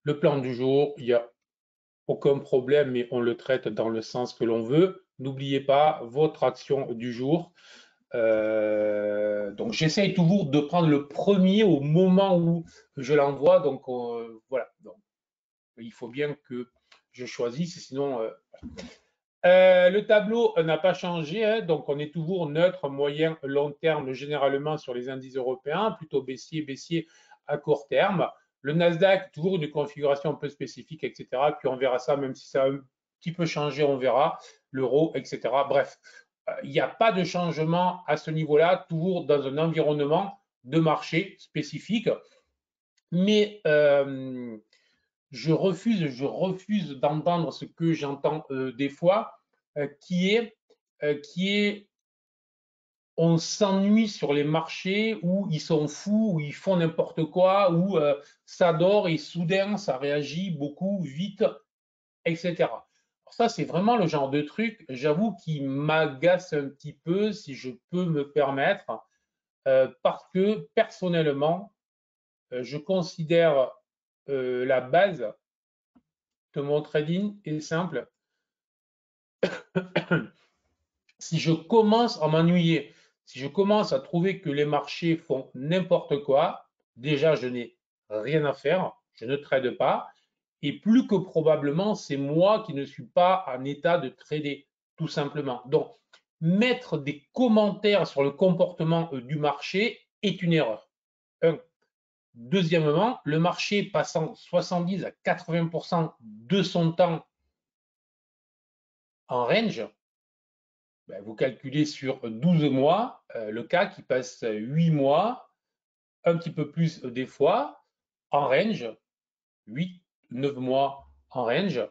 Le plan du jour, il n'y a aucun problème, mais on le traite dans le sens que l'on veut. N'oubliez pas votre action du jour. Donc j'essaye toujours de prendre le premier au moment où je l'envoie. Donc voilà. Donc, il faut bien que je choisisse, sinon. Le tableau n'a pas changé, hein, donc on est toujours neutre, moyen, long terme, généralement sur les indices européens, plutôt baissier, baissier à court terme. Le Nasdaq, toujours une configuration un peu spécifique, etc. Puis on verra ça, même si ça a un petit peu changé, on verra. L'euro, etc. Bref, il n'y a pas de changement à ce niveau-là, toujours dans un environnement de marché spécifique. Mais je refuse d'entendre ce que j'entends des fois, qui est on s'ennuie sur les marchés où ils sont fous, où ils font n'importe quoi, où ça dort et soudain ça réagit beaucoup, vite, etc. Alors ça, c'est vraiment le genre de truc, j'avoue, qui m'agace un petit peu, si je peux me permettre, parce que personnellement, je considère la base de mon trading est simple. Si je commence à m'ennuyer, si je commence à trouver que les marchés font n'importe quoi, déjà je n'ai rien à faire, je ne trade pas, et plus que probablement c'est moi qui ne suis pas en état de trader, tout simplement. Donc, mettre des commentaires sur le comportement du marché est une erreur. Un. Deuxièmement, le marché passant 70 à 80% de son temps en range, ben, vous calculez sur 12 mois, le cas qui passe 8 mois, un petit peu plus des fois, en range, 8, 9 mois en range.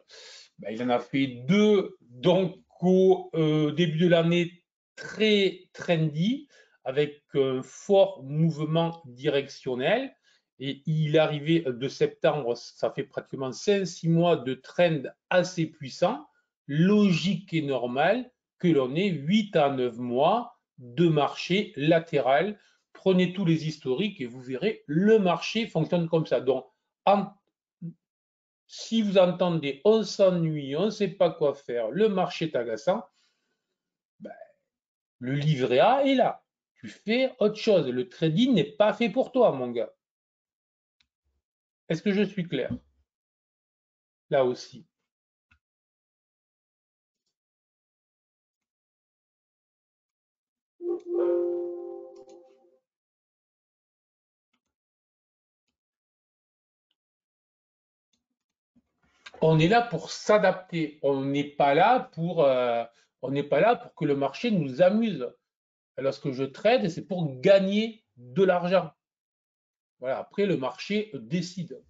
Ben, il en a fait deux, donc au début de l'année, très trendy, avec un fort mouvement directionnel. Et il est arrivé de septembre, ça fait pratiquement 5-6 mois de trend assez puissant, logique et normal que l'on ait 8 à 9 mois de marché latéral. Prenez tous les historiques et vous verrez, le marché fonctionne comme ça. Donc, si vous entendez on s'ennuie, on ne sait pas quoi faire, le marché est agaçant, ben, le livret A est là. Tu fais autre chose. Le trading n'est pas fait pour toi, mon gars. Est-ce que je suis clair? Là aussi. On est là pour s'adapter. On n'est pas là pour que le marché nous amuse. Lorsque je trade, c'est pour gagner de l'argent. Voilà. Après, le marché décide.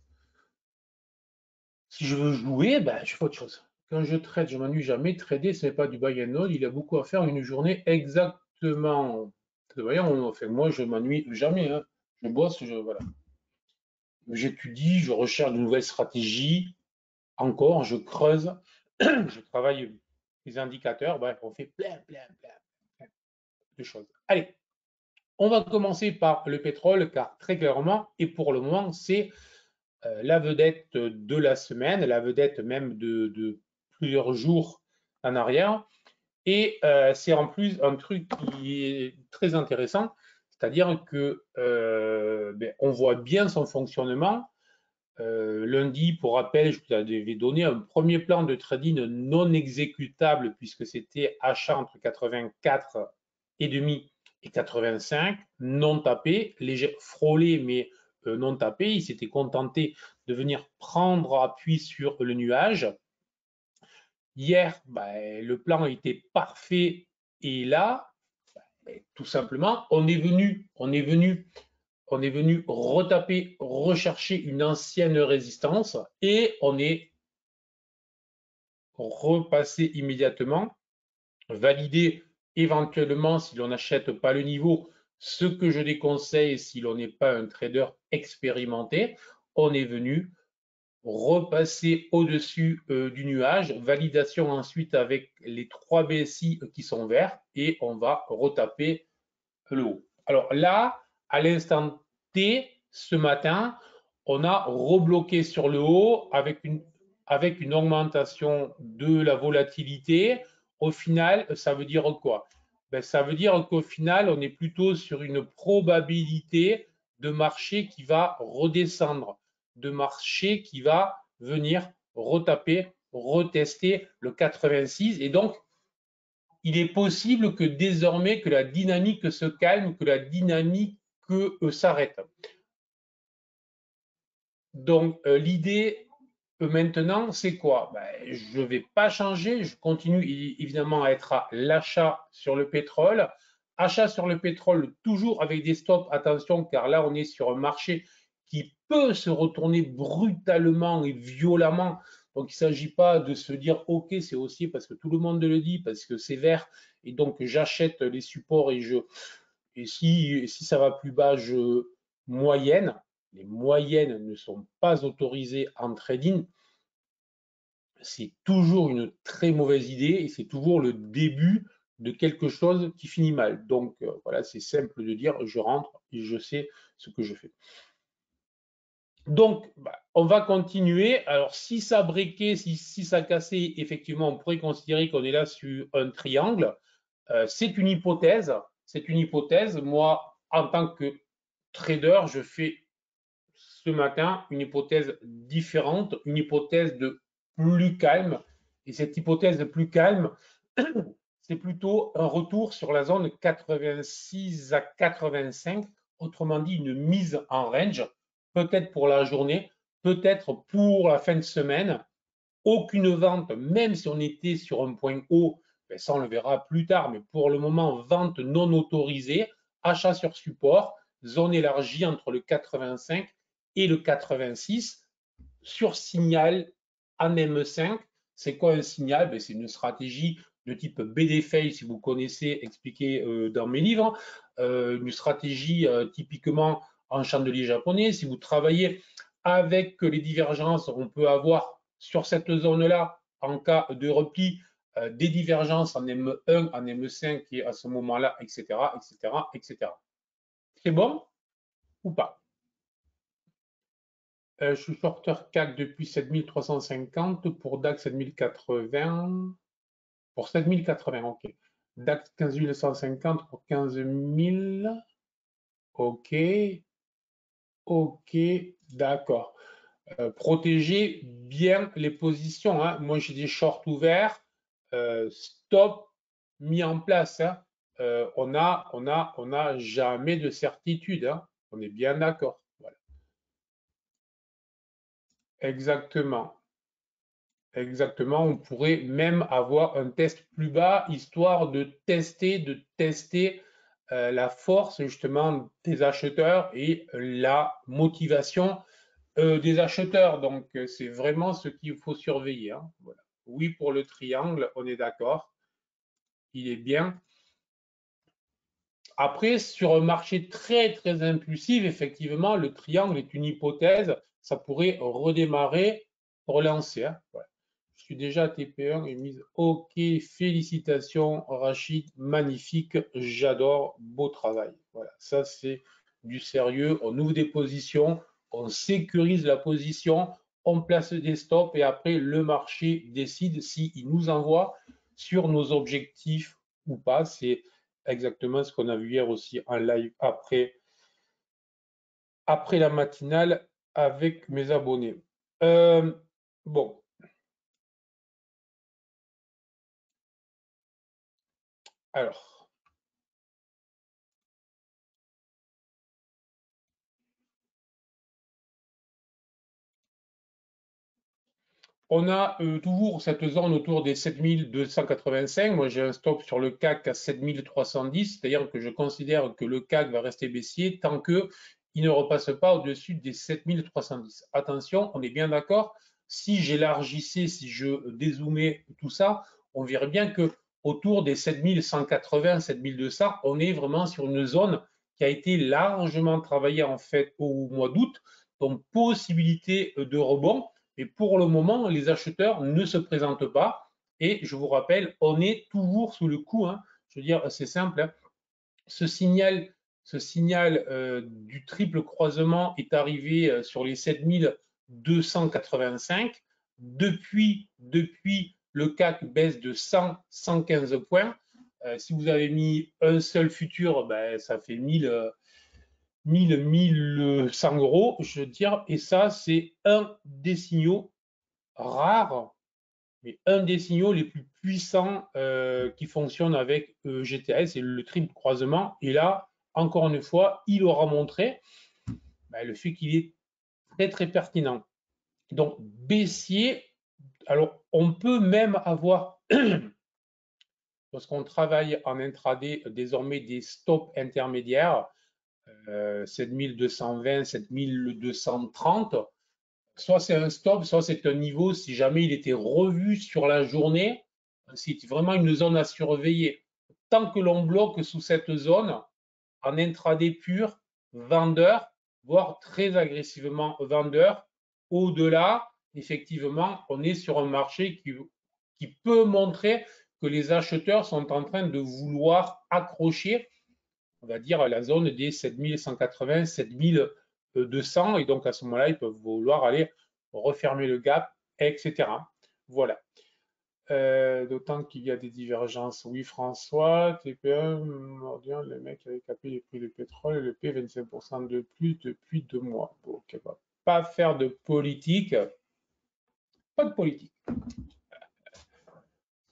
Si je veux jouer, ben, je fais autre chose. Quand je trade, je m'ennuie jamais. Trader, ce n'est pas du buy and hold. Il y a beaucoup à faire une journée exactement. Voyons, enfin, moi, je m'ennuie jamais, hein. Je bosse, voilà. J'étudie, je recherche de nouvelles stratégies. Encore, je creuse, je travaille les indicateurs. Bref, on fait plein de choses. Allez, on va commencer par le pétrole, car très clairement, et pour le moment, c'est la vedette de la semaine, la vedette même de plusieurs jours en arrière. Et c'est en plus un truc qui est très intéressant, c'est-à-dire que ben, on voit bien son fonctionnement. Lundi, pour rappel, je vous avais donné un premier plan de trading non exécutable puisque c'était achat entre 84 et demi et 85, non tapé, léger, frôlé mais non tapé. Il s'était contenté de venir prendre appui sur le nuage. Hier, ben, le plan était parfait et là, ben, tout simplement, on est venu retaper, rechercher une ancienne résistance et on est repassé immédiatement, validé éventuellement si l'on n'achète pas le niveau, ce que je déconseille si l'on n'est pas un trader expérimenté, on est venu repasser au-dessus du nuage, validation ensuite avec les 3 BSI qui sont verts et on va retaper le haut. Alors là, à l'instant T, ce matin, on a rebloqué sur le haut avec une augmentation de la volatilité. Au final, ça veut dire quoi? Ben, ça veut dire qu'au final, on est plutôt sur une probabilité de marché qui va redescendre, de marché qui va venir retaper, retester le 86. Et donc, il est possible que désormais que la dynamique se calme, que la dynamique s'arrête. Donc, l'idée maintenant, c'est quoi? Ben, je ne vais pas changer, je continue évidemment à être à l'achat sur le pétrole. Achat sur le pétrole, toujours avec des stops, attention, car là, on est sur un marché qui peut se retourner brutalement et violemment. Donc, il ne s'agit pas de se dire, OK, c'est haussier parce que tout le monde le dit, parce que c'est vert, et donc j'achète les supports et si ça va plus bas, je moyenne. Les moyennes ne sont pas autorisées en trading. C'est toujours une très mauvaise idée et c'est toujours le début de quelque chose qui finit mal. Donc voilà, c'est simple de dire je rentre et je sais ce que je fais. Donc, on va continuer. Alors, si ça briquait, si ça cassait, effectivement, on pourrait considérer qu'on est là sur un triangle. C'est une hypothèse. C'est une hypothèse. Moi, en tant que trader, je fais ce matin une hypothèse différente, une hypothèse de plus calme. Et cette hypothèse de plus calme, c'est plutôt un retour sur la zone 86 à 85, autrement dit une mise en range, peut-être pour la journée, peut-être pour la fin de semaine. Aucune vente, même si on était sur un point haut, ben ça on le verra plus tard, mais pour le moment, vente non autorisée, achat sur support, zone élargie entre le 85 et le 86, sur signal en M5. C'est quoi un signal? Ben, c'est une stratégie de type BD-Fail, si vous connaissez, expliqué dans mes livres, une stratégie typiquement en chandelier japonais. Si vous travaillez avec les divergences, on peut avoir sur cette zone-là, en cas de repli, des divergences en M1, en M5 et à ce moment-là, etc., etc., etc. C'est bon ou pas? Je suis shorter CAC depuis 7350 pour DAX 7080. Pour 7080, ok. DAX 15150 pour 15000. Ok. Ok, d'accord. Protégez bien les positions, hein. Moi, j'ai des shorts ouverts. Stop mis en place, hein. On a jamais de certitude, hein. On est bien d'accord. Voilà. Exactement. Exactement, on pourrait même avoir un test plus bas, histoire de tester la force justement des acheteurs et la motivation des acheteurs. Donc, c'est vraiment ce qu'il faut surveiller, hein. Voilà. Oui, pour le triangle, on est d'accord, il est bien. Après, sur un marché très, très impulsif, effectivement, le triangle est une hypothèse, ça pourrait redémarrer, relancer, hein. Voilà. Je suis déjà à TP1 et mise OK. Félicitations, Rachid. Magnifique. J'adore. Beau travail. Voilà. Ça, c'est du sérieux. On ouvre des positions, on sécurise la position, on place des stops et après, le marché décide s'il nous envoie sur nos objectifs ou pas. C'est exactement ce qu'on a vu hier aussi en live après la matinale avec mes abonnés. Bon. Alors, on a toujours cette zone autour des 7285. Moi, j'ai un stop sur le CAC à 7310, c'est-à-dire que je considère que le CAC va rester baissier tant qu'il ne repasse pas au-dessus des 7310. Attention, on est bien d'accord. Si j'élargissais, si je dézoomais tout ça, on verrait bien que autour des 7180, 7200, on est vraiment sur une zone qui a été largement travaillée en fait au mois d'août, donc possibilité de rebond. Et pour le moment, les acheteurs ne se présentent pas. Et je vous rappelle, on est toujours sous le coup, hein. Je veux dire, c'est simple, hein. Ce signal, ce signal du triple croisement est arrivé sur les 7285. Depuis, le CAC baisse de 115 points. Si vous avez mis un seul futur, ben, ça fait 1100 euros, je veux dire. Et ça, c'est un des signaux rares, mais un des signaux les plus puissants qui fonctionnent avec GTS, c'est le triple croisement. Et là, encore une fois, il aura montré le fait qu'il est très très pertinent. Donc baissier, alors on peut même avoir, lorsqu'on travaille en intraday, désormais des stops intermédiaires, 7220, 7230. Soit c'est un stop, soit c'est un niveau si jamais il était revu sur la journée, c'est vraiment une zone à surveiller. Tant que l'on bloque sous cette zone, en intraday pur, vendeur, voire très agressivement vendeur, au-delà, effectivement, on est sur un marché qui peut montrer que les acheteurs sont en train de vouloir accrocher, on va dire, la zone des 7180, 7200, et donc à ce moment-là, ils peuvent vouloir aller refermer le gap, etc. Voilà. D'autant qu'il y a des divergences. Oui, François, TP1, le mec avait capé les prix du pétrole et le P 25% de plus depuis 2 mois. Bon, ok, on va pas faire de politique. Pas de politique.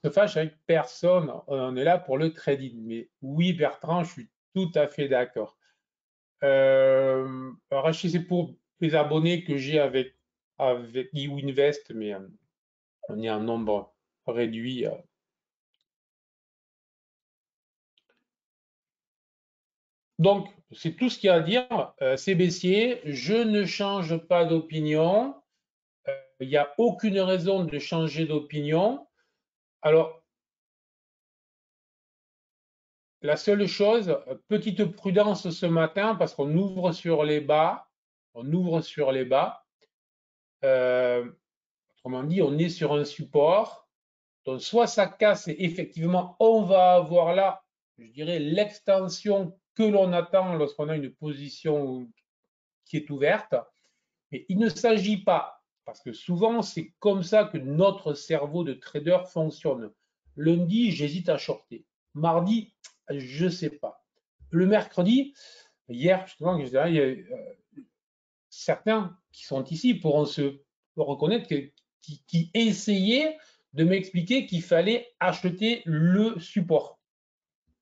Se fâche avec personne. On est là pour le trading. Mais oui, Bertrand, je suis tout à fait d'accord. Rachid, c'est pour les abonnés que j'ai avec eWinvest, mais on est en nombre réduit. Donc, c'est tout ce qu'il y a à dire. C'est baissier. Je ne change pas d'opinion. Il n'y a aucune raison de changer d'opinion. Alors, la seule chose, petite prudence ce matin, parce qu'on ouvre sur les bas. On ouvre sur les bas. Autrement dit, on est sur un support. Donc, soit ça casse et effectivement, on va avoir là, je dirais, l'extension que l'on attend lorsqu'on a une position qui est ouverte. Mais il ne s'agit pas, parce que souvent, c'est comme ça que notre cerveau de trader fonctionne. Lundi, j'hésite à shorter. Mardi, je ne sais pas. Le mercredi, hier, justement, il y a certains qui sont ici pourront se reconnaître qui essayaient de m'expliquer qu'il fallait acheter le support.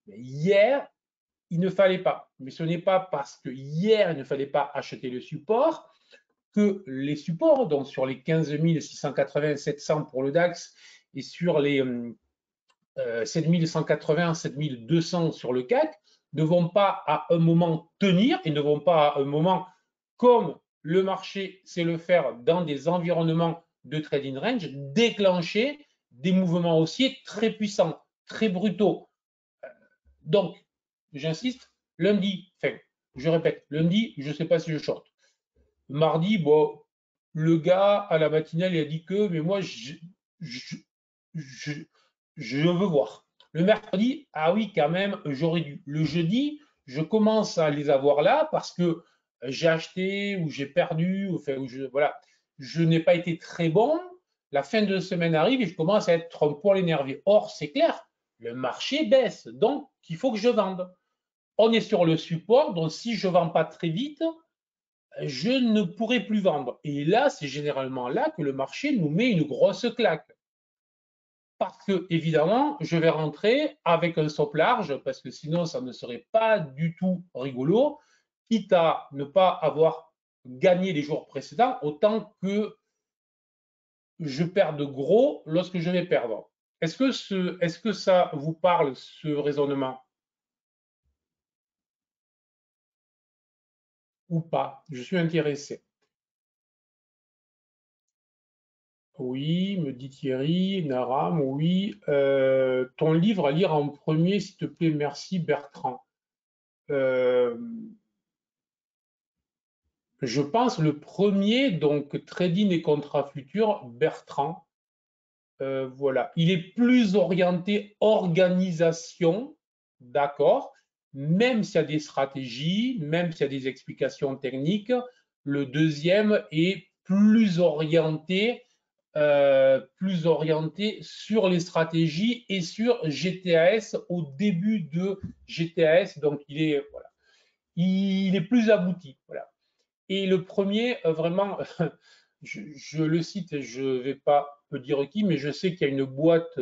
Mais hier, il ne fallait pas. Mais ce n'est pas parce que hier, il ne fallait pas acheter le support que les supports, donc sur les 15 680, 700 pour le DAX et sur les 7180, 7200 sur le CAC, ne vont pas à un moment tenir et ne vont pas à un moment, comme le marché sait le faire dans des environnements de trading range, déclencher des mouvements haussiers très puissants, très brutaux. Donc, j'insiste, lundi, enfin, je répète, lundi, je ne sais pas si je short. Mardi, bon, le gars à la matinale, il a dit que, mais moi, je veux voir. Le mercredi, ah oui, quand même, j'aurais dû. Le jeudi, je commence à les avoir là parce que j'ai acheté ou j'ai perdu, enfin, voilà, je n'ai pas été très bon. La fin de semaine arrive et je commence à être un poil énervé. Or, c'est clair, le marché baisse, donc il faut que je vende. On est sur le support, donc si je ne vends pas très vite, je ne pourrai plus vendre. Et là, c'est généralement là que le marché nous met une grosse claque. Parce que, évidemment, je vais rentrer avec un stop large, parce que sinon, ça ne serait pas du tout rigolo, quitte à ne pas avoir gagné les jours précédents, autant que je perde gros lorsque je vais perdre. Est-ce que ça vous parle, ce raisonnement, ou pas? Je suis intéressé. Oui, me dit Thierry, Naram, oui. Ton livre à lire en premier, s'il te plaît, merci Bertrand. Je pense le premier, donc Trading et contrats futurs, Bertrand. Voilà. Il est plus orienté organisation, d'accord, même s'il y a des stratégies, même s'il y a des explications techniques, le deuxième est plus orienté sur les stratégies et sur GTAS au début de GTAS. Donc, voilà, il est plus abouti. Voilà. Et le premier, vraiment, je le cite, je ne vais pas me dire qui, mais je sais qu'il y a une boîte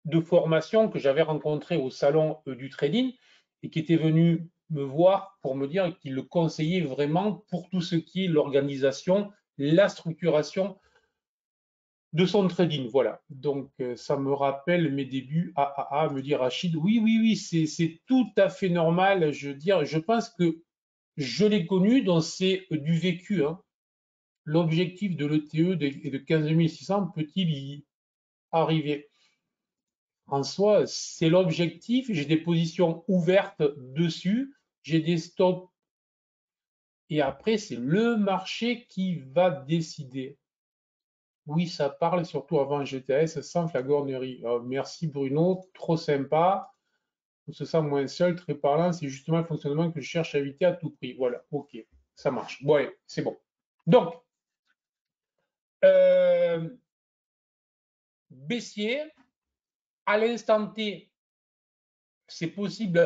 de formation que j'avais rencontrée au salon du trading et qui était venu me voir pour me dire qu'il le conseillait vraiment pour tout ce qui est l'organisation, la structuration de son trading. Voilà. Donc, ça me rappelle mes débuts à me dire Rachid, oui, oui, oui, c'est tout à fait normal. Je pense que je l'ai connu, donc c'est du vécu. Hein. L'objectif de l'ETE est de 15 600, peut-il y arriver? En soi, c'est l'objectif. J'ai des positions ouvertes dessus, j'ai des stops. Et après, c'est le marché qui va décider. Oui, ça parle surtout avant GTS, sans flagornerie. Merci Bruno, trop sympa. On se sent moins seul, très parlant. C'est justement le fonctionnement que je cherche à éviter à tout prix. Voilà, ok, ça marche. Bon, ouais, c'est bon. Donc, baissier, à l'instant T, c'est possible,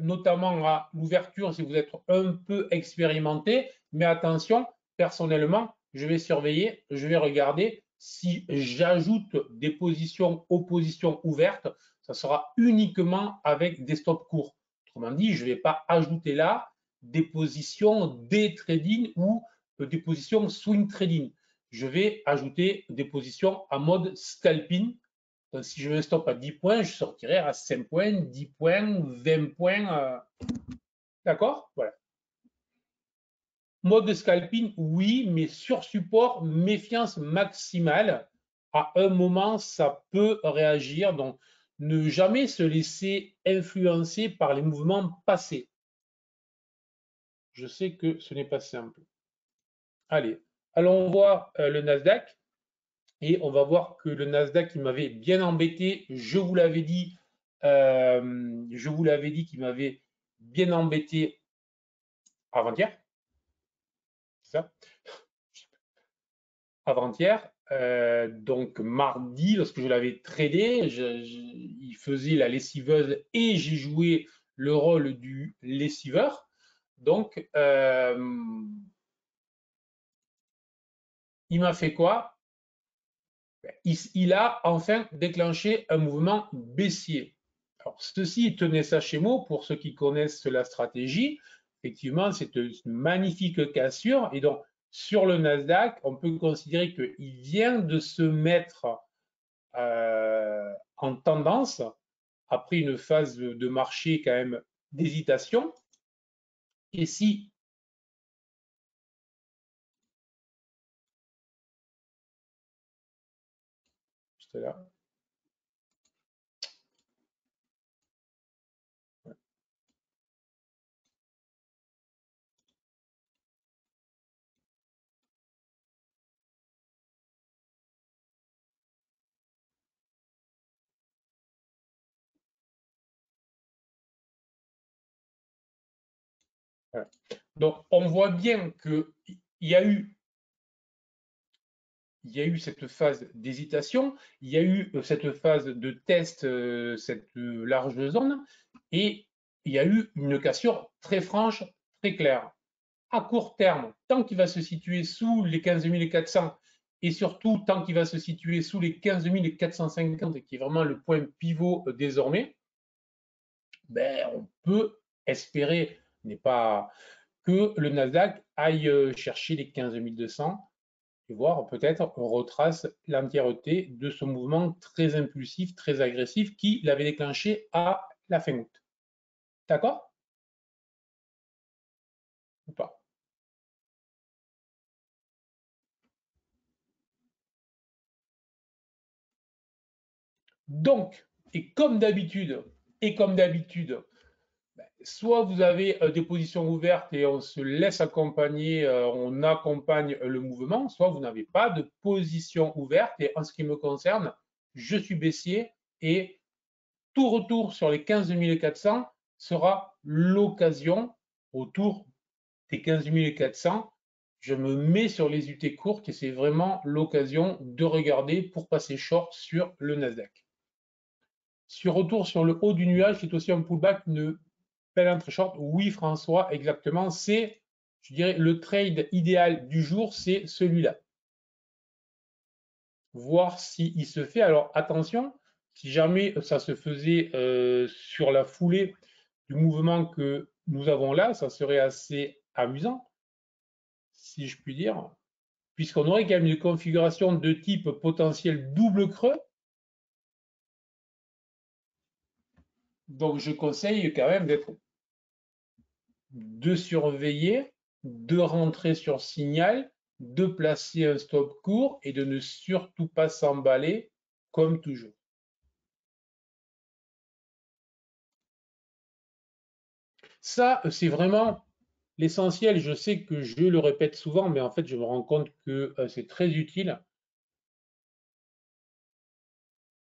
notamment à l'ouverture si vous êtes un peu expérimenté, mais attention, personnellement, je vais surveiller, je vais regarder si j'ajoute des positions opposition ouvertes, ça sera uniquement avec des stops courts. Autrement dit, je ne vais pas ajouter là des positions day trading ou des positions swing trading. Je vais ajouter des positions en mode scalping. Donc, si je veux un stop à 10 points, je sortirai à 5 points, 10 points, 20 points. D'accord? Voilà. Mode de scalping, oui, mais sur support, méfiance maximale. À un moment, ça peut réagir. Donc, ne jamais se laisser influencer par les mouvements passés. Je sais que ce n'est pas simple. Allez, allons voir le Nasdaq. Et on va voir que le Nasdaq, qui m'avait bien embêté, je vous l'avais dit qu'il m'avait bien embêté avant-hier. C'est ça? Avant-hier. Donc mardi, lorsque je l'avais tradé, il faisait la lessiveuse et j'ai joué le rôle du lessiveur. Donc, il m'a fait quoi? Il a enfin déclenché un mouvement baissier. Alors, ceci, tenez ça chez moi pour ceux qui connaissent la stratégie. Effectivement, c'est une magnifique cassure. Et donc, sur le Nasdaq, on peut considérer qu'il vient de se mettre en tendance après une phase de marché quand même d'hésitation. Et si juste là, voilà. Donc, on voit bien qu'il y a eu cette phase d'hésitation, il y a eu cette phase de test, cette large zone, et il y a eu une cassure très franche, très claire. À court terme, tant qu'il va se situer sous les 15 400 et surtout tant qu'il va se situer sous les 15 450, qui est vraiment le point pivot désormais, ben, on peut espérer, n'est pas que le Nasdaq aille chercher les 15 200 et voir peut-être on retrace l'entièreté de ce mouvement très impulsif, très agressif qui l'avait déclenché à la fin août. D'accord? Ou pas? Donc, et comme d'habitude, soit vous avez des positions ouvertes et on se laisse accompagner, on accompagne le mouvement, soit vous n'avez pas de position ouverte. Et en ce qui me concerne, je suis baissier et tout retour sur les 15 400 sera l'occasion autour des 15 400. Je me mets sur les UT courtes et c'est vraiment l'occasion de regarder pour passer short sur le Nasdaq. Sur retour sur le haut du nuage, c'est aussi un pullback, une belle entrée short. Oui, François, exactement. C'est, je dirais, le trade idéal du jour, c'est celui-là. Voir s'il se fait. Alors attention, si jamais ça se faisait sur la foulée du mouvement que nous avons là, ça serait assez amusant, si je puis dire, puisqu'on aurait quand même une configuration de type potentiel double creux. Donc je conseille quand même de surveiller, de rentrer sur signal, de placer un stop court et de ne surtout pas s'emballer comme toujours. Ça, c'est vraiment l'essentiel. Je sais que je le répète souvent, mais en fait, je me rends compte que c'est très utile.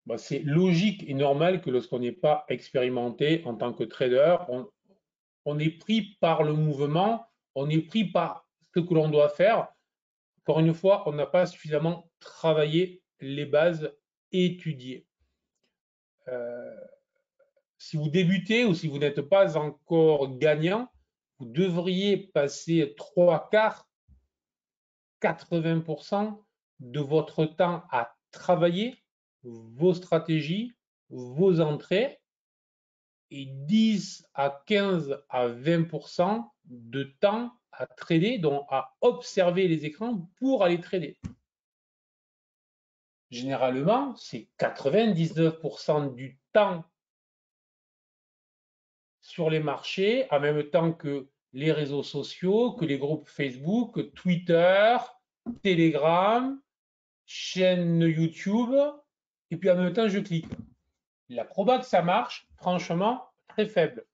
Bah, c'est logique et normal que lorsqu'on n'est pas expérimenté en tant que trader, on est pris par le mouvement, on est pris par ce que l'on doit faire. Encore une fois, on n'a pas suffisamment travaillé les bases étudiées. Si vous débutez ou si vous n'êtes pas encore gagnant, vous devriez passer 3/4, 80% de votre temps à travailler vos stratégies, vos entrées et 10 à 15 à 20% de temps à trader, donc à observer les écrans pour aller trader. Généralement, c'est 99% du temps sur les marchés, en même temps que les réseaux sociaux, que les groupes Facebook, Twitter, Telegram, chaîne YouTube, et puis en même temps, je clique. La proba que ça marche, franchement, très faible.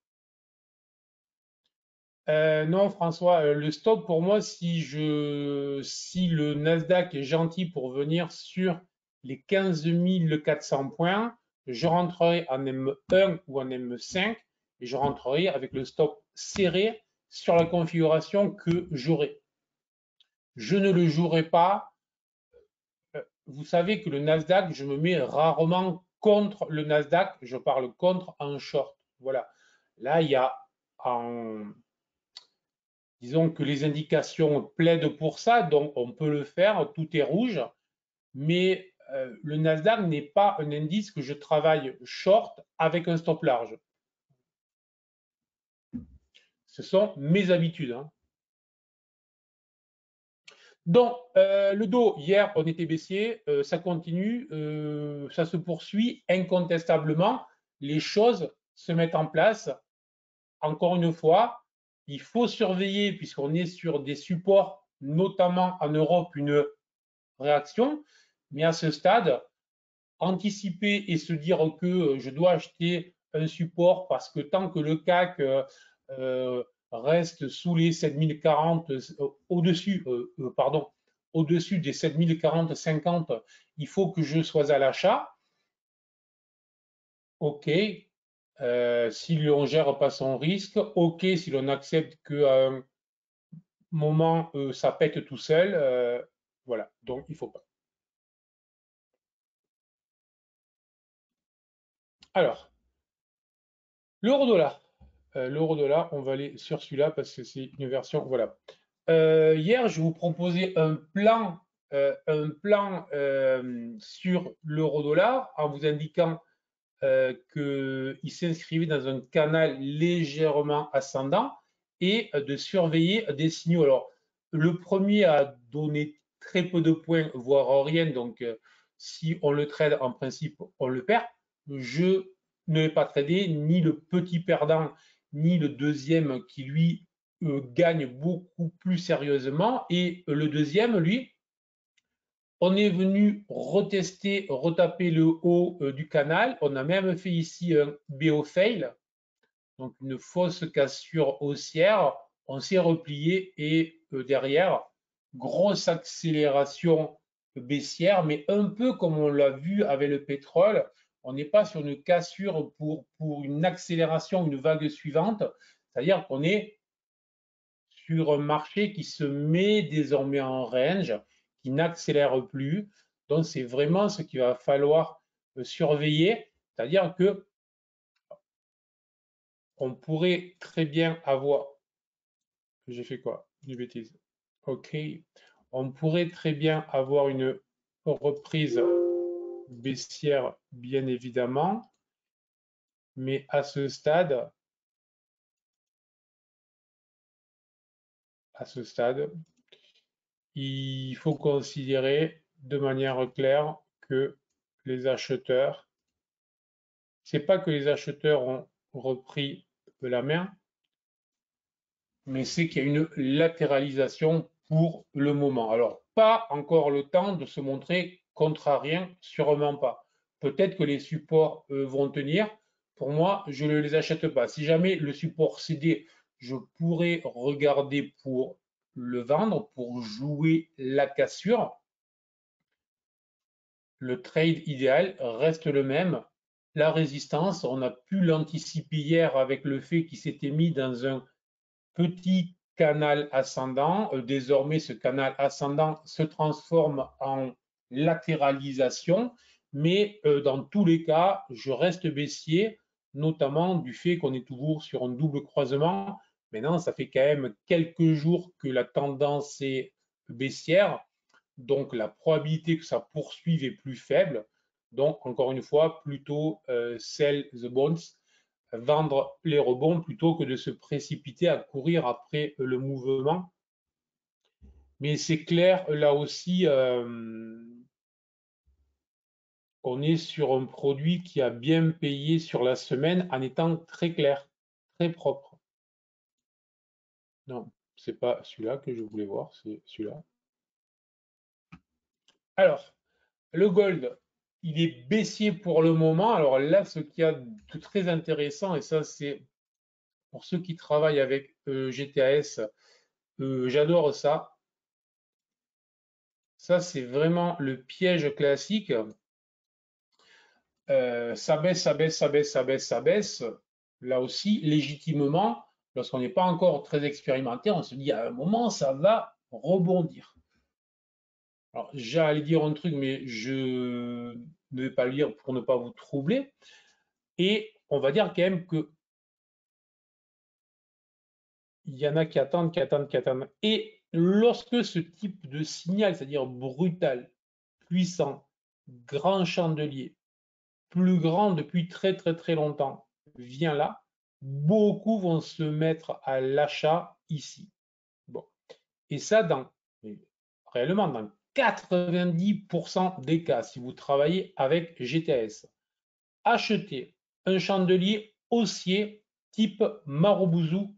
Non, François, le stop pour moi, si le Nasdaq est gentil pour venir sur les 15 400 points, je rentrerai en M1 ou en M5 et je rentrerai avec le stop serré sur la configuration que j'aurai. Je ne le jouerai pas. Vous savez que le Nasdaq, je me mets rarement contre le Nasdaq, je parle contre en short. Voilà. Là, il y a en disons que les indications plaident pour ça, donc on peut le faire, tout est rouge, mais le Nasdaq n'est pas un indice que je travaille short avec un stop large. Ce sont mes habitudes. Hein. Donc, le dos, hier, on était baissier, ça continue, ça se poursuit incontestablement, les choses se mettent en place. Encore une fois, il faut surveiller, puisqu'on est sur des supports, notamment en Europe, une réaction, mais à ce stade, anticiper et se dire que je dois acheter un support parce que tant que le CAC reste sous les 7040, au-dessus, pardon, au-dessus des 7040-50, il faut que je sois à l'achat. OK, si l'on ne gère pas son risque, OK, si l'on accepte qu'à un moment, ça pète tout seul, voilà, donc il ne faut pas. Alors, l'euro-dollar. L'euro-dollar, on va aller sur celui-là parce que c'est une version. Voilà. Hier, je vous proposais un plan sur l'euro-dollar en vous indiquant qu'il s'inscrivait dans un canal légèrement ascendant et de surveiller des signaux. Alors, le premier a donné très peu de points, voire rien. Donc, si on le trade, en principe, on le perd. Je ne vais pas trader ni le petit perdant, ni le deuxième qui, lui, gagne beaucoup plus sérieusement. Et le deuxième, lui, on est venu retester, retaper le haut du canal. On a même fait ici un BO fail, donc une fausse cassure haussière. On s'est replié et derrière, grosse accélération baissière, mais un peu comme on l'a vu avec le pétrole. on n'est pas sur une cassure pour une accélération, une vague suivante, c'est-à-dire qu'on est sur un marché qui se met désormais en range, qui n'accélère plus. Donc, c'est vraiment ce qu'il va falloir surveiller, c'est-à-dire que on pourrait très bien avoir. J'ai fait quoi? Une bêtise. OK. On pourrait très bien avoir une reprise baissière, bien évidemment, mais à ce stade, il faut considérer de manière claire que les acheteurs, c'est pas que les acheteurs ont repris la main, mais c'est qu'il y a une latéralisation pour le moment. Alors, pas encore le temps de se montrer contrarien, sûrement pas. Peut-être que les supports vont tenir. Pour moi, je ne les achète pas. Si jamais le support cédait, je pourrais regarder pour le vendre, pour jouer la cassure. Le trade idéal reste le même. La résistance, on a pu l'anticiper hier avec le fait qu'il s'était mis dans un petit canal ascendant. Désormais, ce canal ascendant se transforme en latéralisation, mais dans tous les cas, je reste baissier, notamment du fait qu'on est toujours sur un double croisement. Maintenant, ça fait quand même quelques jours que la tendance est baissière, donc la probabilité que ça poursuive est plus faible. Donc, encore une fois, plutôt sell the bonds, vendre les rebonds plutôt que de se précipiter à courir après le mouvement. Mais c'est clair, là aussi, on est sur un produit qui a bien payé sur la semaine en étant très clair, très propre. Non, c'est pas celui-là que je voulais voir, c'est celui-là. Alors, le gold, il est baissier pour le moment. Alors là, ce qu'il y a de très intéressant, et ça c'est pour ceux qui travaillent avec GTAS, j'adore ça. Ça, c'est vraiment le piège classique. Ça baisse, ça baisse, ça baisse, ça baisse, ça baisse. Là aussi, légitimement, lorsqu'on n'est pas encore très expérimenté, on se dit à un moment, ça va rebondir. Alors, j'allais dire un truc, mais je ne vais pas le dire pour ne pas vous troubler. Et on va dire quand même que il y en a qui attendent, qui attendent, qui attendent. Et lorsque ce type de signal, c'est-à-dire brutal, puissant, grand chandelier, plus grand depuis très très très longtemps, vient là, beaucoup vont se mettre à l'achat ici. Bon. Et ça, réellement, dans 90% des cas, si vous travaillez avec GTS, achetez un chandelier haussier type Marubozu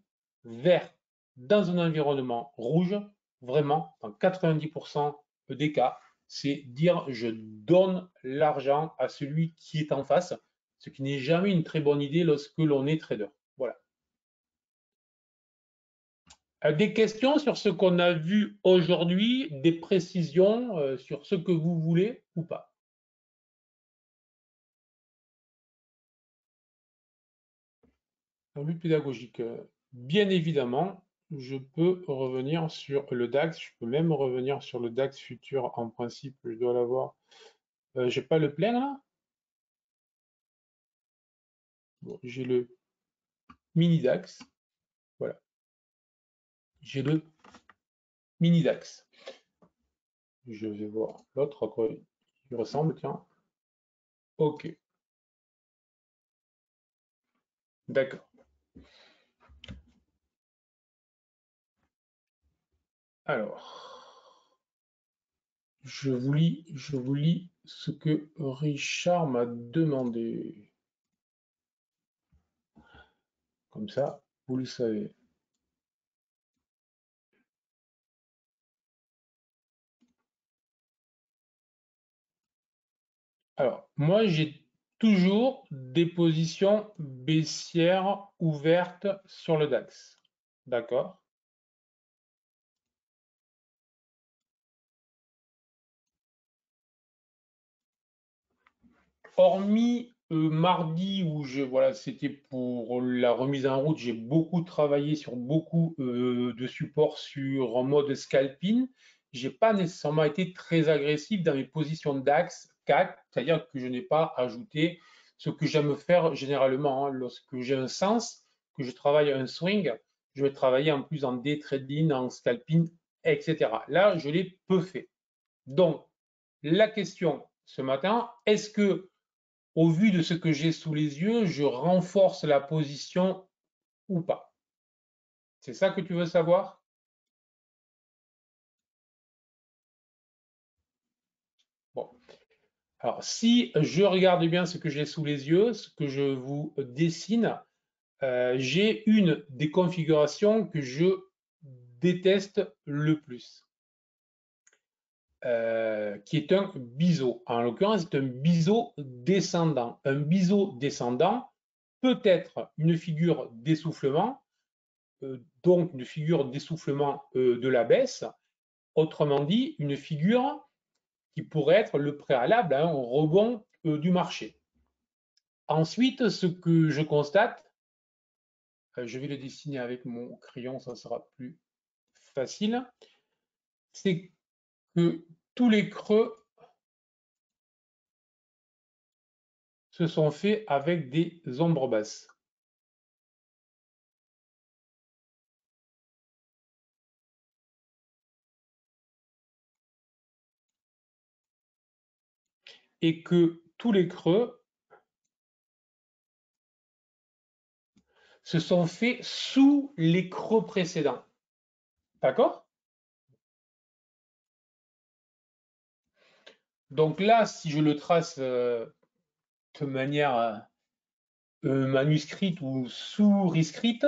vert dans un environnement rouge, vraiment, dans 90% des cas, c'est dire je donne l'argent à celui qui est en face, ce qui n'est jamais une très bonne idée lorsque l'on est trader. Voilà. Des questions sur ce qu'on a vu aujourd'hui, des précisions sur ce que vous voulez ou pas? Un but pédagogique. Bien évidemment, je peux revenir sur le DAX. Je peux même revenir sur le DAX futur. En principe, je dois l'avoir. J'ai pas le plein là. Bon, j'ai le mini DAX. Voilà. J'ai le mini DAX. Je vais voir l'autre à quoi il ressemble. Tiens. OK. D'accord. Alors, je vous lis ce que Richard m'a demandé. Comme ça, vous le savez. Alors, moi, j'ai toujours des positions baissières ouvertes sur le DAX. D'accord? Hormis mardi où voilà, c'était pour la remise en route, j'ai beaucoup travaillé sur beaucoup de supports sur en mode scalping. J'ai pas nécessairement été très agressif dans mes positions d'axe 4, c'est-à-dire que je n'ai pas ajouté ce que j'aime faire généralement, hein, lorsque j'ai un sens, que je travaille un swing, je vais travailler en plus en day trading, en scalping, etc. Là, je l'ai peu fait. Donc, la question ce matin, est-ce que au vu de ce que j'ai sous les yeux, je renforce la position ou pas? C'est ça que tu veux savoir? Bon. Alors, si je regarde bien ce que j'ai sous les yeux, ce que je vous dessine, j'ai une des configurations que je déteste le plus, qui est un biseau. En l'occurrence, c'est un biseau descendant. Un biseau descendant peut être une figure d'essoufflement, donc une figure d'essoufflement de la baisse, autrement dit, une figure qui pourrait être le préalable à un rebond du marché. Ensuite, ce que je constate, je vais le dessiner avec mon crayon, ça sera plus facile, c'est que tous les creux se sont faits avec des ombres basses. Et que tous les creux se sont faits sous les creux précédents. D'accord? Donc là, si je le trace de manière manuscrite ou sous-rescrite,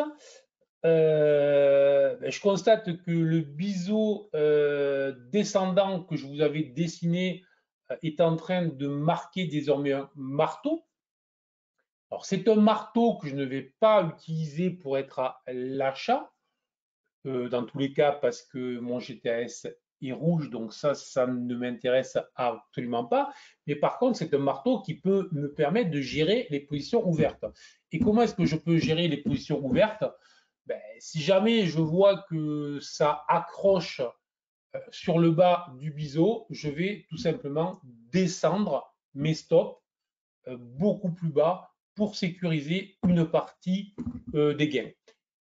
je constate que le biseau descendant que je vous avais dessiné est en train de marquer désormais un marteau. Alors, c'est un marteau que je ne vais pas utiliser pour être à l'achat, dans tous les cas, parce que mon GTAS est rouge, donc ça ne m'intéresse absolument pas. Mais par contre, c'est un marteau qui peut me permettre de gérer les positions ouvertes. Et comment est-ce que je peux gérer les positions ouvertes? Ben, si jamais je vois que ça accroche sur le bas du biseau, je vais tout simplement descendre mes stops beaucoup plus bas pour sécuriser une partie des gains.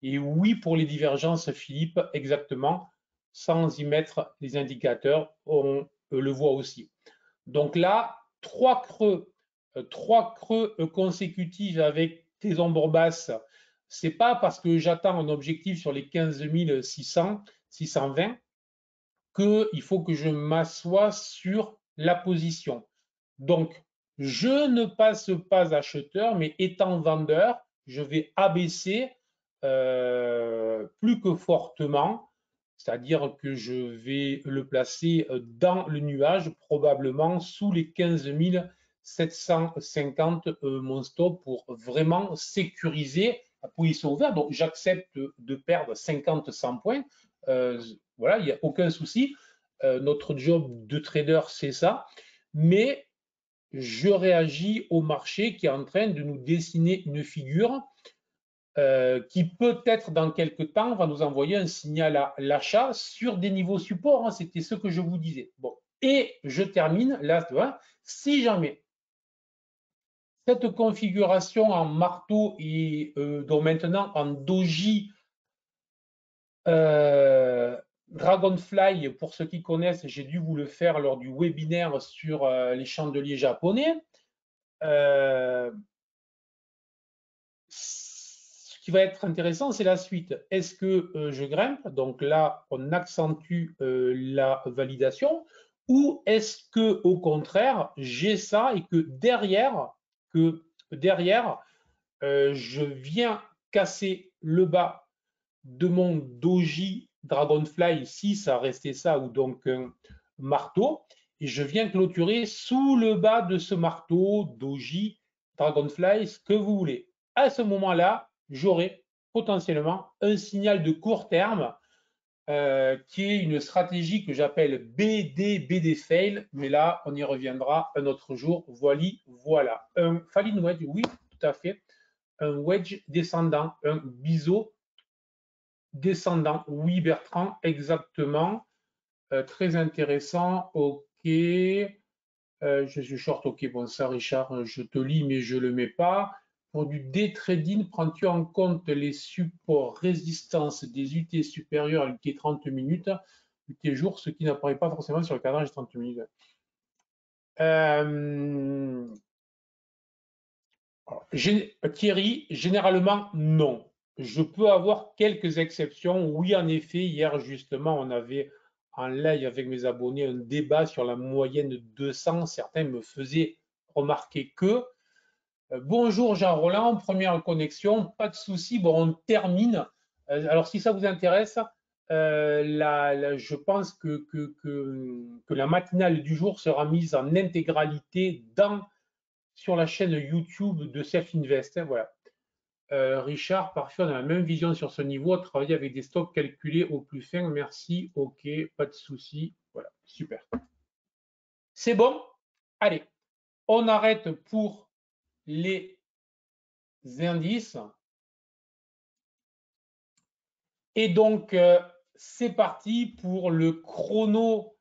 Et oui, pour les divergences, Philippe, exactement, sans y mettre les indicateurs, on le voit aussi. Donc là, trois creux consécutifs avec des ombres basses. C'est pas parce que j'attends un objectif sur les 15 600, 620 qu'il faut que je m'assoie sur la position. Donc, je ne passe pas acheteur, mais étant vendeur, je vais abaisser plus que fortement, c'est-à-dire que je vais le placer dans le nuage, probablement sous les 15 750 mon stop pour vraiment sécuriser la position ouverte. Donc, j'accepte de perdre 50-100 points. Voilà, il n'y a aucun souci. Notre job de trader, c'est ça. Mais je réagis au marché qui est en train de nous dessiner une figure qui peut-être dans quelques temps va nous envoyer un signal à l'achat sur des niveaux support. Hein, c'était ce que je vous disais. Bon, et je termine là. Si jamais cette configuration en marteau et donc maintenant en doji Dragonfly, pour ceux qui connaissent, j'ai dû vous le faire lors du webinaire sur les chandeliers japonais. Ce qui va être intéressant, c'est la suite. Est-ce que je grimpe? Donc là, on accentue la validation. Ou est-ce que, au contraire, j'ai ça et que derrière, je viens casser le bas de mon doji Dragonfly, si ça restait ça, ou donc un marteau, et je viens clôturer sous le bas de ce marteau, doji, Dragonfly, ce que vous voulez. À ce moment-là, j'aurai potentiellement un signal de court terme qui est une stratégie que j'appelle BD fail, mais là, on y reviendra un autre jour. Voilà. Un Falling Wedge, oui, tout à fait. Un wedge descendant, un biseau descendant, oui, Bertrand, exactement. Très intéressant, ok. Je suis short, ok, bon, ça, Richard, je te lis, mais je ne le mets pas. Pour du day trading, prends-tu en compte les supports résistance des UT supérieurs à l'UT 30 minutes, UT jour, ce qui n'apparaît pas forcément sur le cadrage 30 minutes? Euh, Thierry, généralement, non. Je peux avoir quelques exceptions. Oui, en effet, hier, justement, on avait en live avec mes abonnés un débat sur la moyenne 200. Certains me faisaient remarquer que bonjour Jean-Roland, première connexion, pas de souci. Bon, on termine. Alors, si ça vous intéresse, je pense que la matinale du jour sera mise en intégralité sur la chaîne YouTube de Self Invest. Hein, voilà. Richard, parfois, on a la même vision sur ce niveau, travailler avec des stocks calculés au plus fin. Merci, ok, pas de souci. Voilà, super. C'est bon? Allez, on arrête pour les indices. Et donc, c'est parti pour le chrono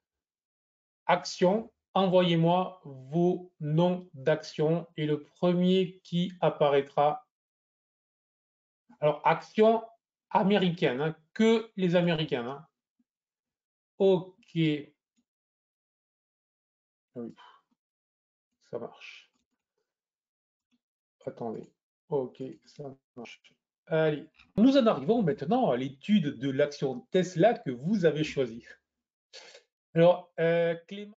action. Envoyez-moi vos noms d'action et le premier qui apparaîtra. Alors, action américaine, hein, que les Américains. Hein. Ok. Oui, ça marche. Attendez. Ok, ça marche. Allez, nous en arrivons maintenant à l'étude de l'action Tesla que vous avez choisie. Alors, Clément.